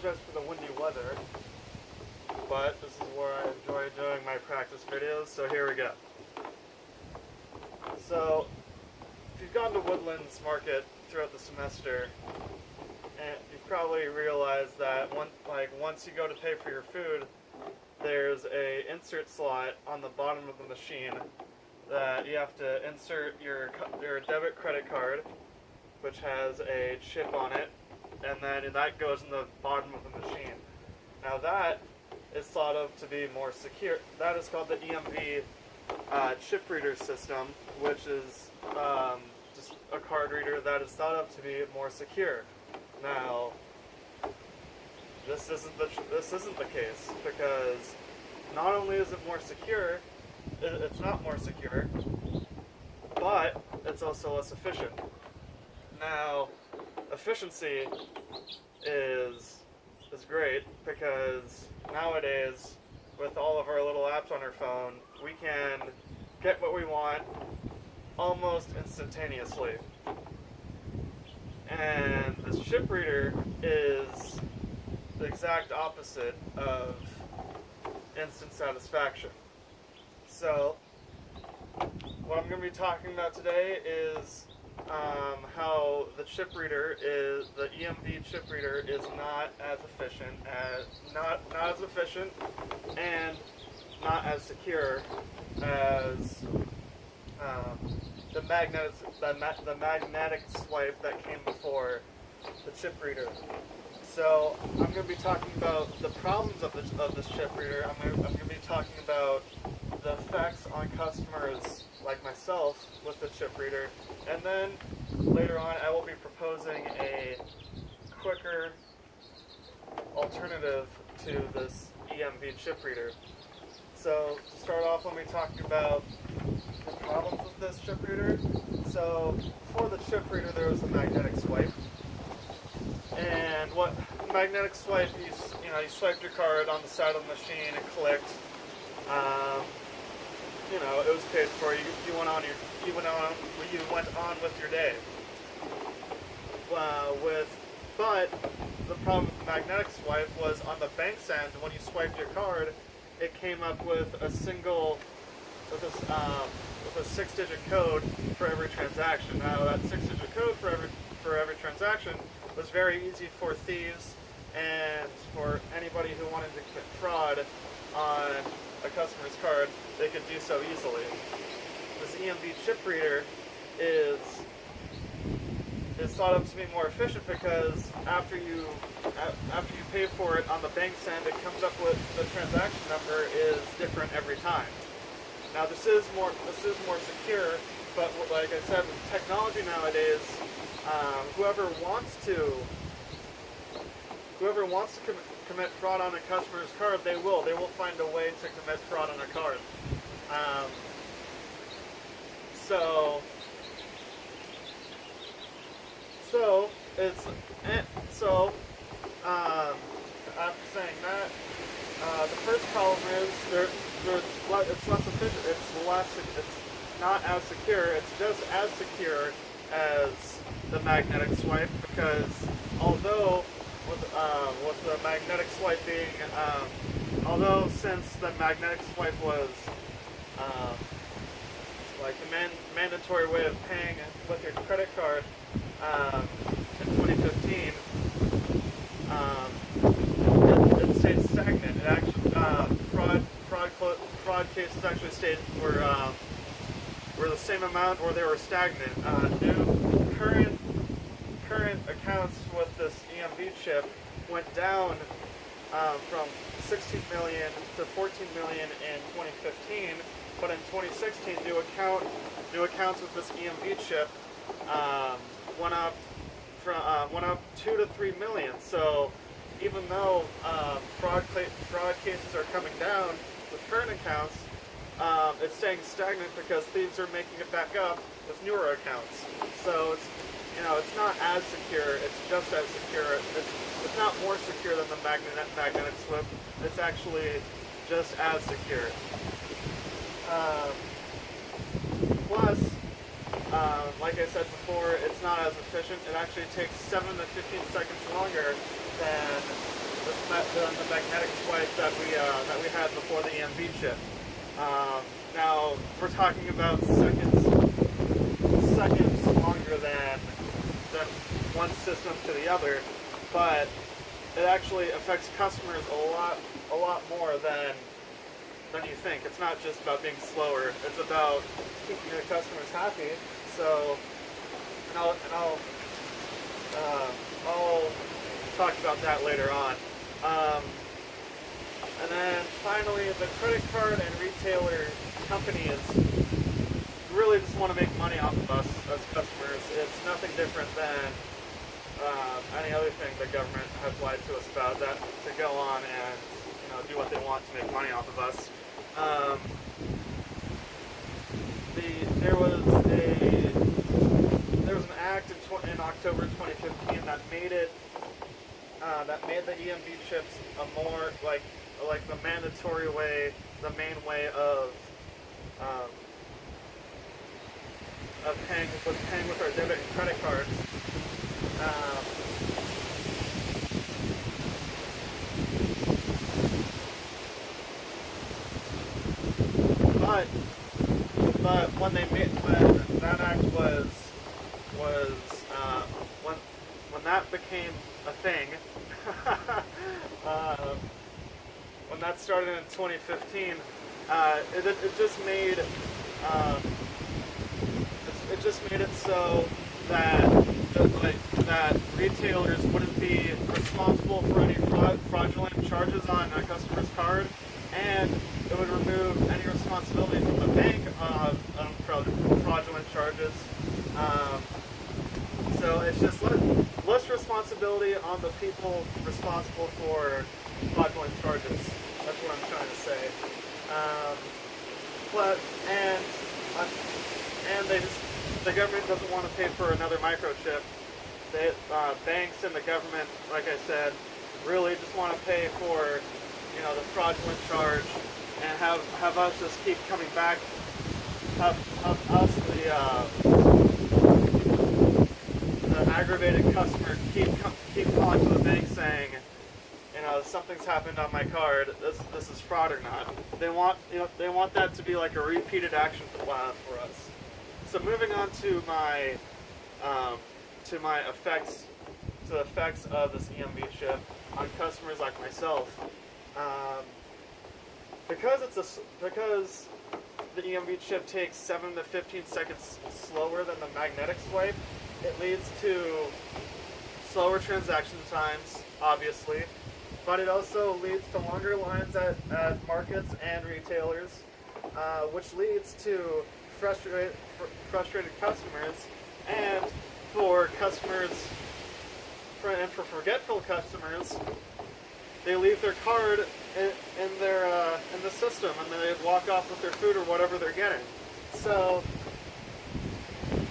apologize for the windy weather, but this is where I enjoy doing my practice videos, so here we go. So, if you've gone to Woodlands Market throughout the semester, and you've probably realized that once you go to pay for your food, there's a insert slot on the bottom of the machine that you have to insert your debit credit card, which has a chip on it, and then that goes in the bottom of the machine. Now that is thought of to be more secure. That is called the EMV chip reader system, which is just a card reader that is thought of to be more secure. Now, this isn't the case, because not only is it more secure, it's not more secure, but it's also less efficient. Now, efficiency is great, because nowadays, with all of our little apps on our phone, we can get what we want almost instantaneously. And this chip reader is the exact opposite of instant satisfaction. So, what I'm going to be talking about today is how the EMV chip reader is not as efficient and not as secure as the magnetic swipe that came before the chip reader. So I'm going to be talking about the problems of this chip reader. I'm going to be talking about the effects on customers like myself with the chip reader, and then later on I will be proposing a quicker alternative to this EMV chip reader. So to start off, let me talk about the problems with this chip reader. So for the chip reader, there was a magnetic swipe, and what magnetic swipe, you swiped your card on the side of the machine, it clicked. It was paid for. You went on with your day. But the problem with the magnetic swipe was on the bank's end. When you swiped your card, it came up with a 6-digit code for every transaction. Now that 6-digit code for every transaction was very easy for thieves and for anybody who wanted to commit fraud on a customer's card. They could do so easily. This EMV chip reader is thought of to be more efficient, because after you pay for it on the bank's end, it comes up with the transaction number is different every time. Now this is more secure, but like I said, with technology nowadays, whoever wants to commit fraud on a customer's card, they will find a way to commit fraud on a card. After saying that, the first problem is it's less efficient. It's not as secure. It's just as secure as the magnetic swipe, because although with the magnetic swipe being, since the magnetic swipe was like the mandatory way of paying with your credit card in 2015, it stayed stagnant. It actually fraud cases actually stayed were the same amount, or they were stagnant. Current accounts with this EMV chip went down from 16 million to 14 million in 2015, but in 2016, new accounts with this EMV chip went up 2 to 3 million. So even though fraud cases are coming down with current accounts, it's staying stagnant because thieves are making it back up with newer accounts. So it's not as secure. It's just as secure. It's not more secure than the magnetic swipe. It's actually just as secure. Plus, like I said before, it's not as efficient. It actually takes 7 to 15 seconds longer than the magnetic swipe that we had before the EMV chip. Now we're talking about seconds longer than one system to the other, but it actually affects customers a lot more than you think. It's not just about being slower; it's about keeping the customers happy. So, I'll talk about that later on. And then finally, the credit card and retailer companies really just want to make money off of us as customers. It's nothing different than any other thing the government has lied to us about, that to go on and do what they want to make money off of us. There was an act in October 2015 that made the EMV chips a more like the mandatory way, the main way of paying with our debit and credit cards. But when that act was when that became a thing, when that started in 2015, it just made it so that retailers wouldn't be responsible for any fraudulent charges on a customer's card, and it would remove any responsibility from the bank of fraudulent charges. So it's just less responsibility on the people responsible for fraudulent charges. That's what I'm trying to say. The government doesn't want to pay for another microchip. Banks and the government, like I said, really just want to pay for the fraudulent charge, and have us just keep coming back, have us the aggravated customer keep calling to the bank saying, something's happened on my card. This is fraud or not. They want that to be like a repeated action for us. So moving on to my effects, to the effects of this EMV chip on customers like myself. Because the EMV chip takes 7 to 15 seconds slower than the magnetic swipe, it leads to slower transaction times, obviously, but it also leads to longer lines at markets and retailers, which leads to frustrated customers, and for forgetful customers, they leave their card in the system, and then they walk off with their food or whatever they're getting. So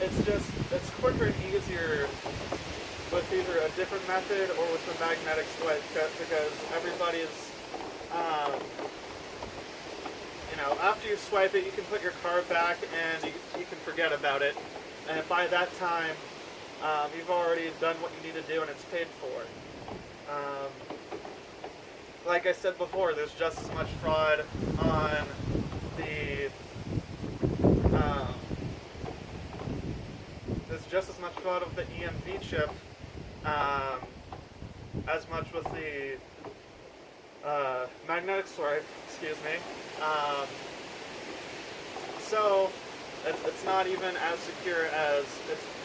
it's quicker and easier with either a different method or with the magnetic swipe, because everybody's after you swipe it, you can put your card back and you can forget about it, and by that time you've already done what you need to do and it's paid for. Like I said before, there's just as much fraud on the there's just as much fraud with the EMV chip as much with the magnetic swipe. Excuse me. So it's not even as secure as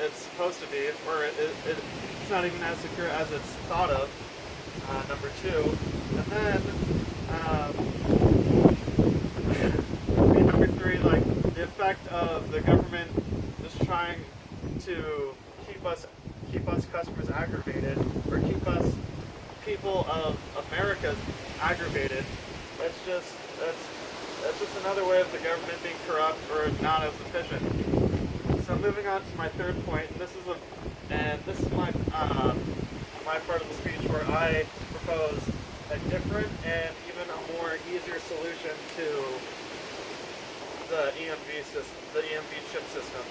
it's supposed to be, or it's not even as secure as it's thought of. Number 2, and then number 3, like the effect of the government just trying to keep us customers aggravated, or keep us people of America aggravated. That's just another way of the government being corrupt or not as efficient. So moving on to my third point, and this is my my part of the speech where I propose a different and even a more easier solution to the EMV system, the EMV chip system.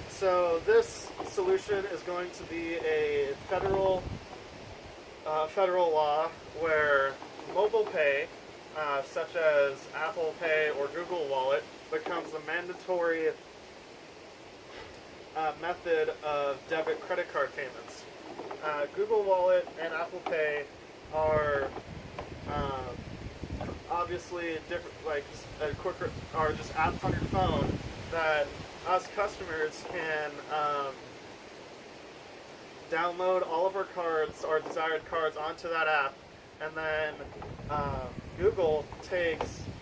So this solution is going to be a federal federal law where mobile pay, such as Apple Pay or Google Wallet, becomes a mandatory method of debit credit card payments. Google Wallet and Apple Pay are obviously different, like just quicker, are just apps on your phone that us customers can download all of our cards, our desired cards, onto that app, and then Google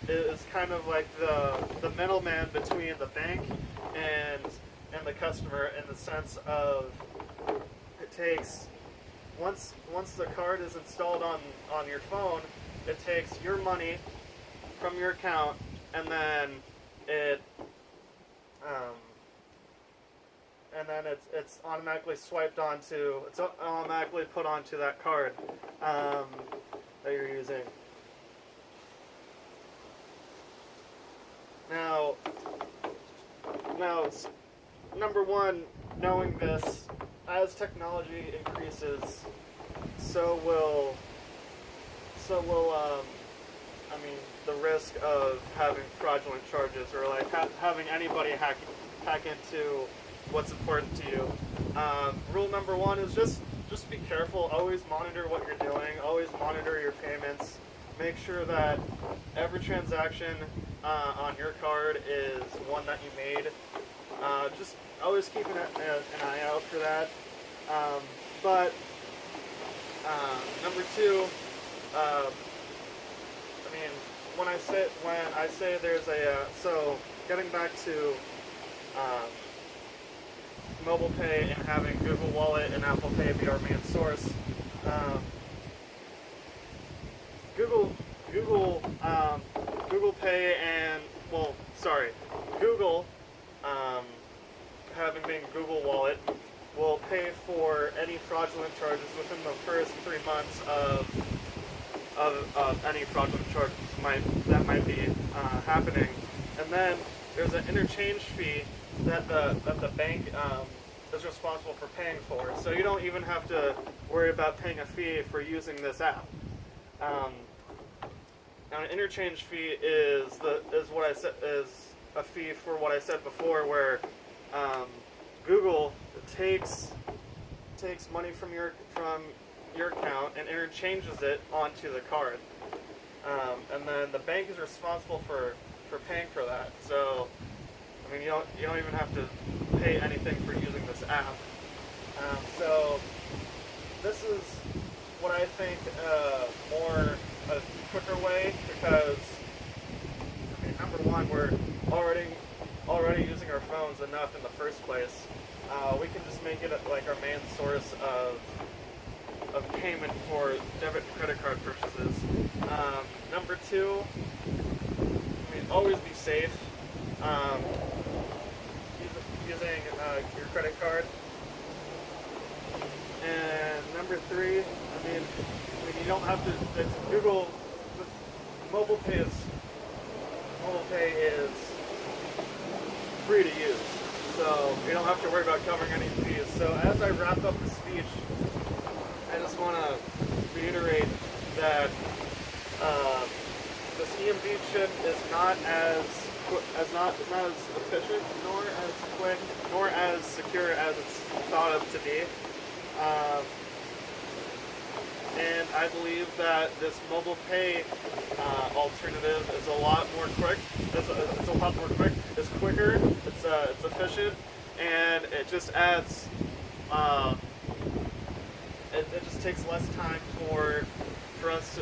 is kind of like the middleman between the bank and the customer, in the sense of it takes once the card is installed on your phone, it takes your money from your account, and then it's automatically swiped onto, it's automatically put onto that card that you're using. Now, number one, knowing this, as technology increases, so will the risk of having fraudulent charges, or like having anybody hack into what's important to you. Rule number one is just be careful. Always monitor what you're doing. Always monitor your payments. Make sure that every transaction on your card is one that you made. Just always keep an eye out for that. But number two, when I say there's so getting back to mobile pay and having Google Wallet and Apple Pay be our main source, Google Pay and Google having being Google Wallet will pay for any fraudulent charges within the first 3 months of any fraudulent charges that might be happening, and then there's an interchange fee that the bank is responsible for paying for. So you don't even have to worry about paying a fee for using this app. Now, an interchange fee is a fee for what I said before, where Google takes money from your account and interchanges it onto the card, and then the bank is responsible for paying for that. So, you don't even have to pay anything for using this app. So, this is what I think a quicker way, because number one, we're already using our phones enough in the first place. We can just make it like our main source of payment for debit and credit card purchases. Number two, always be safe using your credit card. And number three, you don't have to. It's Google. Mobile pay is free to use, so you don't have to worry about covering any fees. So as I wrap up the speech, I just want to reiterate that this EMV chip is not as efficient, nor as quick, nor as secure as it's thought of to be. And I believe that this mobile pay alternative is a lot more quick. It's quicker. It's efficient, and it just adds. It just takes less time for us to.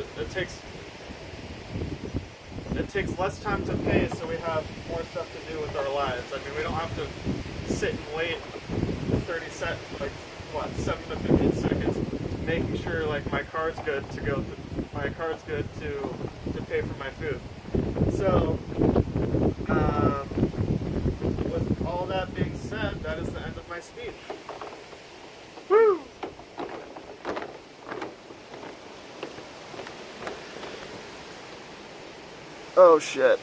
It takes less time to pay, so we have more stuff to do with our lives. We don't have to sit and wait 7 to 15 seconds, making sure my card's good to go. My card's good to pay for my food. So, with all that being said, that is the end of my speech. Woo! Oh shit.